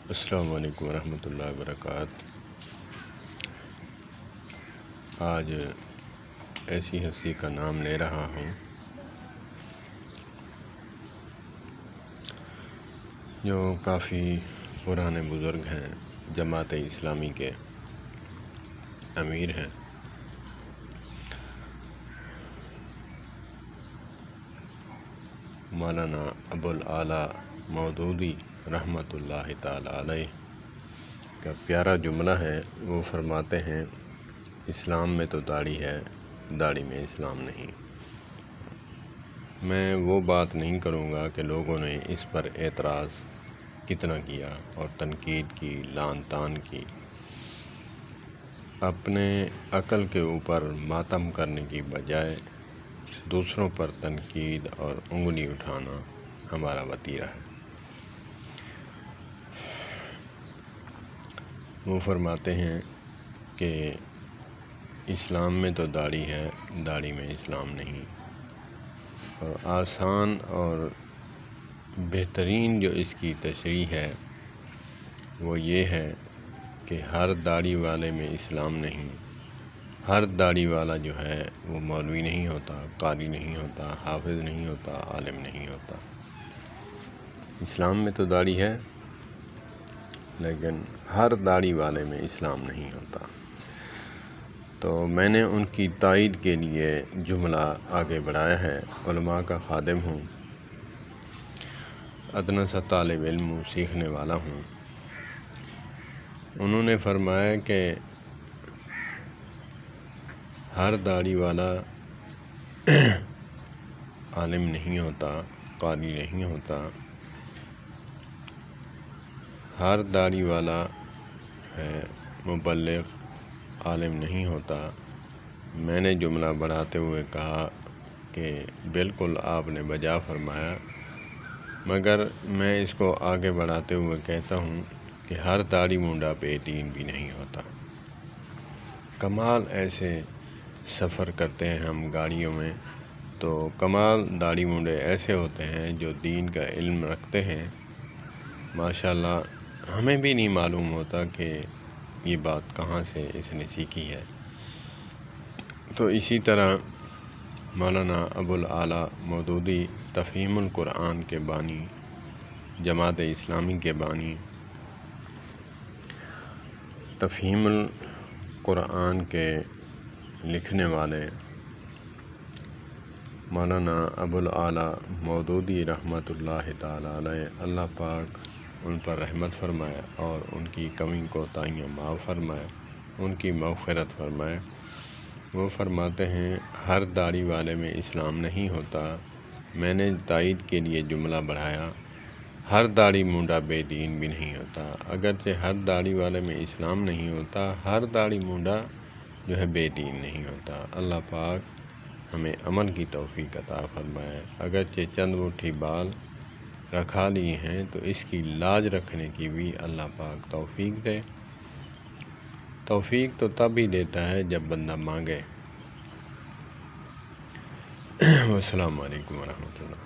السلام علیکم ورحمۃ اللہ وبرکاتہ۔ آج ایسی ہستی کا نام لے رہا ہوں جو کافی پرانے بزرگ ہیں، جماعت اسلامی کے امیر ہیں۔ مولانا ابوالعالیٰ مودودی رحمۃ اللہ تعالی علیہ کا پیارا جملہ ہے۔ وہ فرماتے ہیں، اسلام میں تو داڑھی ہے، داڑھی میں اسلام نہیں۔ میں وہ بات نہیں کروں گا کہ لوگوں نے اس پر اعتراض کتنا کیا اور تنقید کی، لعن طعن کی۔ اپنے عقل کے اوپر ماتم کرنے کی بجائے دوسروں پر تنقید اور انگلی اٹھانا ہمارا وتیرہ ہے۔ وہ فرماتے ہیں کہ اسلام میں تو داڑھی ہے، داڑھی میں اسلام نہیں۔ اور آسان اور بہترین جو اس کی تشریح ہے وہ یہ ہے کہ ہر داڑھی والے میں اسلام نہیں۔ ہر داڑھی والا جو ہے وہ مولوی نہیں ہوتا، قاری نہیں ہوتا، حافظ نہیں ہوتا، عالم نہیں ہوتا۔ اسلام میں تو داڑھی ہے لیکن ہر داڑھی والے میں اسلام نہیں ہوتا۔ تو میں نے ان کی تائید کے لیے جملہ آگے بڑھایا ہے۔ علماء کا خادم ہوں، ادنا سا طالب علم ہوں، سیکھنے والا ہوں۔ انہوں نے فرمایا کہ ہر داڑھی والا عالم نہیں ہوتا، قاری نہیں ہوتا۔ ہر داڑھی والا ہے مبلغ، عالم نہیں ہوتا۔ میں نے جملہ بڑھاتے ہوئے کہا کہ بالکل آپ نے بجا فرمایا، مگر میں اس کو آگے بڑھاتے ہوئے کہتا ہوں کہ ہر داڑھی مونڈا بے دین بھی نہیں ہوتا۔ کمال ایسے سفر کرتے ہیں ہم گاڑیوں میں تو کمال داڑھی مونڈے ایسے ہوتے ہیں جو دین کا علم رکھتے ہیں، ماشاءاللہ ہمیں بھی نہیں معلوم ہوتا کہ یہ بات کہاں سے اس نے سیکھی ہے۔ تو اسی طرح مولانا ابوالعالیٰ مودودی تفہیم القرآن کے بانی، جماعت اسلامی کے بانی، تفہیم القرآن کے لکھنے والے مولانا ابوالعالیٰ مودودی رحمۃ اللہ تعالی علیہ، اللہ پاک ان پر رحمت فرمائے اور ان کی کمی کوتاہیاں معاف فرمائے، ان کی مغفرت فرمائے۔ وہ فرماتے ہیں ہر داڑھی والے میں اسلام نہیں ہوتا۔ میں نے تائید کے لیے جملہ بڑھایا، ہر داڑھی مونڈا بے دین بھی نہیں ہوتا۔ اگرچہ ہر داڑھی والے میں اسلام نہیں ہوتا، ہر داڑھی مونڈا جو ہے بے دین نہیں ہوتا۔ اللہ پاک ہمیں عمل کی توفیق عطا فرمائے۔ اگرچہ چند مٹھی بال رکھا لیے ہیں تو اس کی لاج رکھنے کی بھی اللہ پاک توفیق دے۔ توفیق تو تب ہی دیتا ہے جب بندہ مانگے۔ والسلام علیکم ورحمۃ اللہ۔